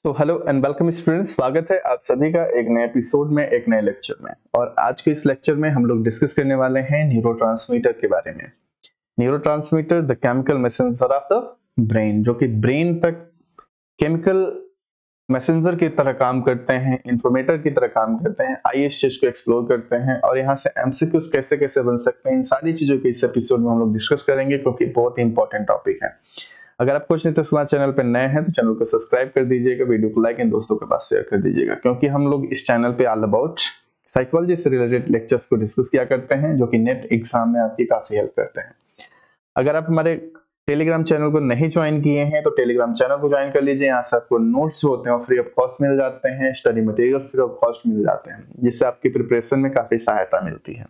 तो hello and welcome students, स्वागत है आप सभी का एक नए एपिसोड में, एक नए लेक्चर में। और आज के इस लेक्चर में हम लोग डिस्कस करने वाले हैं न्यूरोट्रांसमीटर के बारे में। Neurotransmitter the chemical messenger of the brain, जो कि ब्रेन तक केमिकल मैसेंजर की तरह काम करते हैं, इंफॉर्मेटर की तरह काम करते हैं। आइए इस चीज को एक्सप्लोर करते हैं और यहाँ से एमसीक्यूज कैसे कैसे बन सकते हैं, इन सारी चीजों के इस एपिसोड में हम लोग डिस्कस करेंगे, क्योंकि बहुत ही इंपॉर्टेंट टॉपिक है। अगर आप कुछ नहीं तो हमारे चैनल पर नए हैं तो चैनल को सब्सक्राइब कर दीजिएगा, वीडियो को लाइक एंड दोस्तों के पास शेयर कर दीजिएगा, क्योंकि हम लोग इस चैनल पे ऑल अबाउट साइकोलॉजी से रिलेटेड लेक्चर्स को डिस्कस किया करते हैं, जो कि नेट एग्जाम में आपकी काफी हेल्प करते हैं। अगर आप हमारे टेलीग्राम चैनल को नहीं ज्वाइन किए हैं तो टेलीग्राम चैनल को ज्वाइन कर लीजिए। यहाँ से आपको नोट्स जो होते हैं फ्री ऑफ कॉस्ट मिल जाते हैं, study materials free of cost मिल जाते हैं, जिससे आपकी प्रिपरेशन में काफी सहायता मिलती है।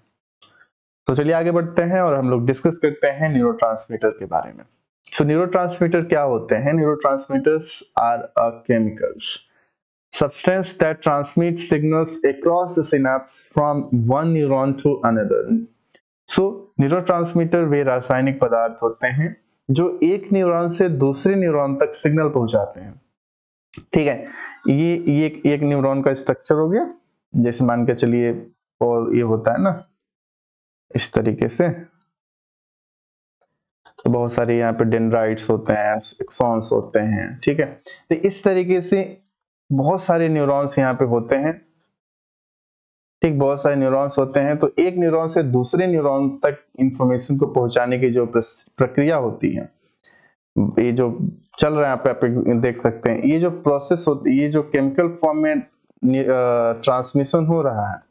तो चलिए आगे बढ़ते हैं और हम लोग डिस्कस करते हैं न्यूरोट्रांसमीटर के बारे में। So न्यूरोट्रांसमीटर क्या होते हैं? Neurotransmitters are chemicals substance that transmit signals across the synapse from one neuron to another. So neurotransmitter वे रासायनिक पदार्थ होते हैं जो एक न्यूरॉन से दूसरे न्यूरॉन तक सिग्नल पहुंचाते हैं। ठीक है, ये एक न्यूरॉन का स्ट्रक्चर हो गया। जैसे मान के चलिए, और ये होता है ना इस तरीके से, तो बहुत सारे यहाँ पे डेंड्राइट्स होते हैं, एक्सॉन्स होते हैं। ठीक है, तो इस तरीके से बहुत सारे न्यूरॉन्स यहाँ पे होते हैं। ठीक, बहुत सारे न्यूरॉन्स होते हैं। तो एक न्यूरॉन से दूसरे न्यूरॉन तक इंफॉर्मेशन को पहुंचाने की जो प्रक्रिया होती है, ये जो चल रहा है यहाँ पे आप देख सकते हैं, ये जो प्रोसेस होती है, ये जो केमिकल फॉर्म में ट्रांसमिशन हो रहा है,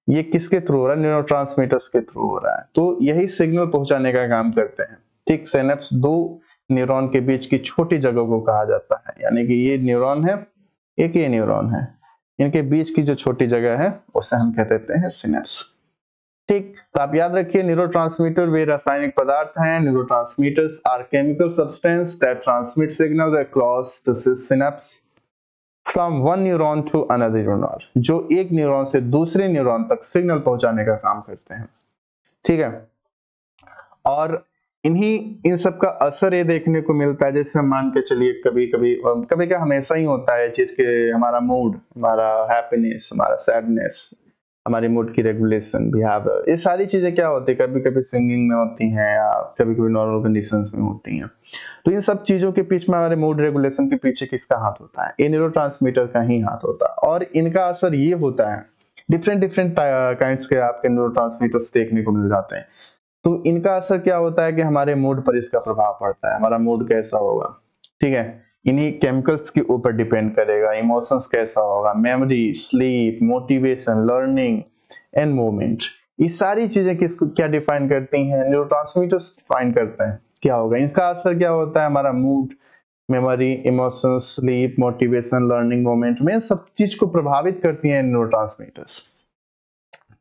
ये किसके थ्रू हो रहा है? न्यूरोट्रांसमीटर्स के थ्रू हो रहा है। तो यही सिग्नल पहुंचाने का काम करते हैं। ठीक, सिनेप्स दो न्यूरॉन के बीच की छोटी जगह को कहा जाता है, यानी कि ये न्यूरॉन है, एक ये न्यूरॉन है, इनके बीच की जो छोटी जगह है उसे हम कह देते हैं सिनेप्स। ठीक, तो आप याद रखिए, न्यूरोट्रांसमीटर वे रासायनिक पदार्थ हैं। Neurotransmitters are chemical substance that transmit signal across the synapse from one neuron to another neuron, जो एक न्यूरॉन से दूसरे न्यूरॉन तक सिग्नल पहुंचाने का काम करते हैं। ठीक है, और इन सब का असर ये देखने को मिलता है, जैसे हम मान के चलिए कभी क्या हमेशा ही होता है चीज के, हमारा मूड, हमारा हैप्पीनेस, हमारा सैडनेस, हमारी मूड की रेगुलेशन, बिहेवियर, ये सारी चीजें क्या होती है, कभी कभी सिंगिंग में होती हैं या कभी कभी नॉर्मल कंडीशंस में होती हैं। तो इन सब चीजों के पीछे में, हमारे मूड रेगुलेशन के पीछे किसका हाथ होता है? ये न्यूरोट्रांसमीटर का ही हाथ होता है। और इनका असर ये होता है, डिफरेंट काइंड्स के आपके न्यूरोट्रांसमीटर्स देखने को मिल जाते हैं। तो इनका असर क्या होता है कि हमारे मूड पर इसका प्रभाव पड़ता है। हमारा मूड कैसा होगा, ठीक है, इन्हीं केमिकल्स के ऊपर डिपेंड करेगा। इमोशंस कैसा होगा, memory, sleep, motivation, learning and movement, ये सारी चीजें किसको क्या डिफाइन करती हैं? न्यूरोट्रांसमीटर्स डिफाइन करते हैं क्या होगा। इसका असर क्या होता है? हमारा mood, memory, emotions, sleep, motivation, learning, movement में सब चीज को प्रभावित करती हैं न्यूरोट्रांसमीटर्स।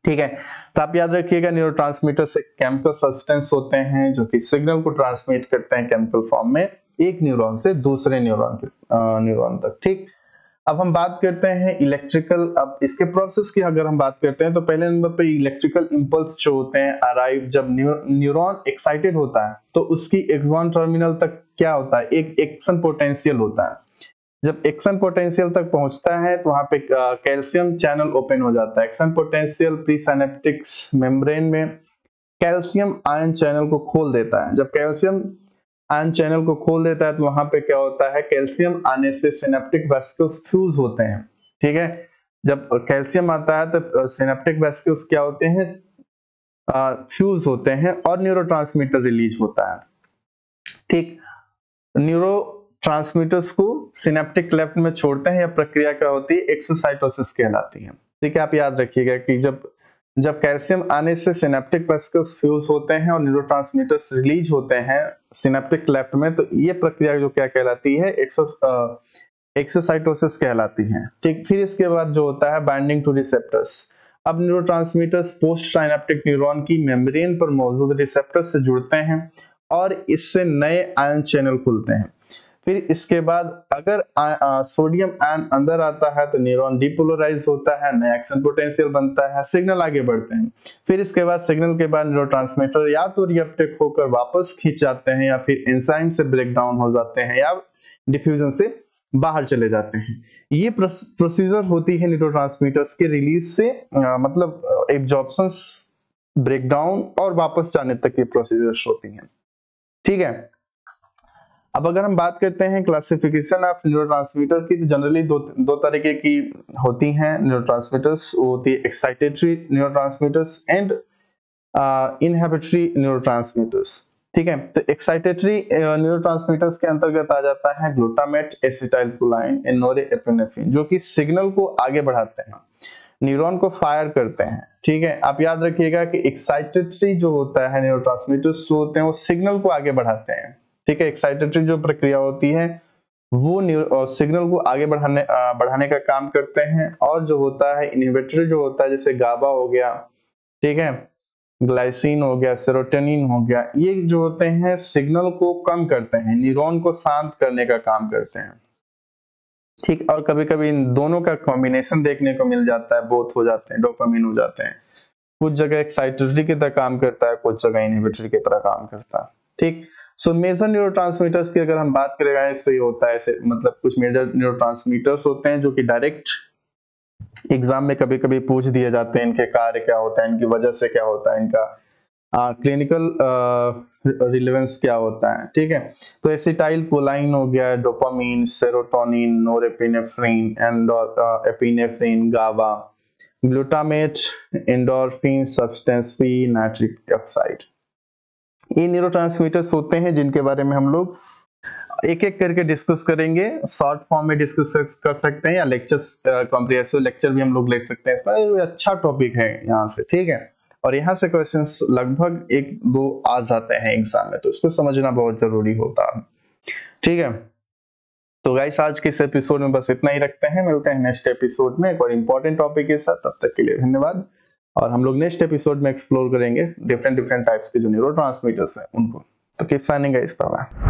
ठीक है, तो आप याद रखिएगा, न्यूरोट्रांसमीटर से केमिकल सब्सटेंस होते हैं जो कि सिग्नल को ट्रांसमिट करते हैं केमिकल फॉर्म में एक न्यूरॉन से दूसरे न्यूरॉन तक। ठीक, अब हम बात करते हैं इलेक्ट्रिकल। अब इसके प्रोसेस की अगर हम बात करते हैं तो पहले नंबर पे इलेक्ट्रिकल इंपल्स जो होते हैं अराइव, जब न्यूरॉन एक्साइटेड होता है तो उसकी एक्सॉन टर्मिनल तक क्या होता है? एक एक्शन पोटेंशियल होता है। जब एक्शन पोटेंशियल तक पहुंचता है तो वहां पे कैल्शियम चैनल ओपन हो जाता है। एक्शन पोटेंशियल प्री सिनेप्टिक्स मेम्ब्रेन में कैल्शियम आयन चैनल को खोल देता है। जब कैल्शियम आयन चैनल को खोल देता है तो वहां पे क्या होता है? कैल्शियम आने से सिनेप्टिक वेसिकल्स फ्यूज होते हैं। ठीक है, जब कैल्शियम आता है तो सिनेप्टिक वेसिकल्स क्या होते हैं? फ्यूज होते हैं और न्यूरोट्रांसमीटर रिलीज होता है। ठीक, न्यूरो ट्रांसमीटर्स को सिनेप्टिक लेफ्ट में छोड़ते हैं, यह प्रक्रिया क्या होती है? एक्सोसाइटोसिस कहलाती है। ठीक है, आप याद रखिएगा कि जब कैल्शियम आने से सिनेप्टिक वेसिकल्स फ्यूज होते हैं और न्यूरोट्रांसमीटर्स रिलीज होते हैं सिनेप्टिक लेफ्ट में, तो ये प्रक्रिया जो क्या कहलाती है? एक्सोसाइटोसिस कहलाती है। ठीक, फिर इसके बाद जो होता है बाइंडिंग टू रिसेप्टर्स। अब न्यूरोट्रांसमीटर्स पोस्ट साइनेप्टिक न्यूरॉन की मेम्ब्रेन पर मौजूद रिसेप्टर्स से जुड़ते हैं और इससे नए आयन चैनल खुलते हैं। फिर इसके बाद अगर सोडियम आयन अंदर आता है तो न्यूरॉन डिपोलराइज होता है, नया एक्शन पोटेंशियल बनता है, सिग्नल आगे बढ़ते हैं। फिर इसके बाद सिग्नल के बाद न्यूरोट्रांसमीटर या तो रीअपटेक होकर वापस खींच जाते हैं या फिर एंजाइम से ब्रेक डाउन हो जाते हैं या डिफ्यूजन से बाहर चले जाते हैं। ये प्रोसीजर होती है न्यूरोट्रांसमीटर्स के रिलीज से, मतलब एब्जॉर्प्शंस, ब्रेकडाउन और वापस जाने तक की प्रोसीजर्स होती हैं। ठीक है, अब अगर हम बात करते हैं क्लासिफिकेशन ऑफ न्यूरोट्रांसमीटर की, तो जनरली दो तरीके की होती हैं न्यूरोट्रांसमीटर्स। वो होती है excitatory neurotransmitters and inhibitory neurotransmitters. ठीक है, तो एक्साइटेटरी न्यूरोट्रांसमीटर्स के अंतर्गत आ जाता है ग्लूटामेट, एसिटाइलकोलाइन एंड नोरेपिनेफ्रिन, जो कि सिग्नल को आगे बढ़ाते हैं, न्यूरॉन को फायर करते हैं। ठीक है, आप याद रखिएगा कि एक्साइटेटरी जो होता है न्यूरोट्रांसमीटर्स जो होते हैं वो सिग्नल को आगे बढ़ाते हैं। ठीक है, एक्साइटेटरी जो प्रक्रिया होती है वो सिग्नल को आगे बढ़ाने का काम करते हैं। और जो होता है इनहिबिटरी जो होता है, जैसे गाबा हो गया, ठीक है, ग्लाइसिन हो गया, सेरोटोनिन हो गया, ये जो होते हैं सिग्नल को कम करते हैं, न्यूरॉन को शांत करने का काम करते हैं। ठीक, और कभी कभी इन दोनों का कॉम्बिनेशन देखने को मिल जाता है, बोथ हो जाते हैं, डोपामिन हो जाते हैं। कुछ जगह एक्साइटेटरी की तरह काम करता है, कुछ जगह इनहिबिटरी की तरह काम करता है। ठीक, सो मेजर न्यूरोट्रांसमीटर्स की अगर हम बात करेंगे तो ये होता है ऐसे, मतलब कुछ मेजर न्यूरोट्रांसमीटर्स होते हैं जो कि डायरेक्ट एग्जाम में कभी कभी पूछ दिए जाते हैं, इनके कार्य क्या होता है, इनकी वजह से क्या होता है, इनका क्लिनिकल रिलेवेंस क्या होता है। ठीक है, तो एसिटाइल कोलाइन हो गया, dopamine, serotonin, norepinephrine, epinephrine, GABA, glutamate, endorphin, substance P, nitric oxide, ये न्यूरोट्रांसमीटर्स होते हैं जिनके बारे में हम लोग एक एक करके डिस्कस करेंगे। शॉर्ट फॉर्म में डिस्कस कर सकते हैं या लेक्चर्स, कॉम्प्रिहेंसिव लेक्चर भी हम लोग ले सकते हैं। पर अच्छा टॉपिक है यहाँ से। ठीक है, और यहाँ से क्वेश्चंस लगभग 1-2 आ जाते हैं एग्जाम में, तो इसको समझना बहुत जरूरी होता है। ठीक है, तो गाइस आज के इस एपिसोड में बस इतना ही रखते हैं, मिलते हैं नेक्स्ट एपिसोड में एक और इम्पोर्टेंट टॉपिक के साथ। तब तक के लिए धन्यवाद, और हम लोग नेक्स्ट एपिसोड में एक्सप्लोर करेंगे डिफरेंट टाइप्स के जो न्यूरोट्रांसमीटर्स हैं उनको। तो keep shining guys, bye bye.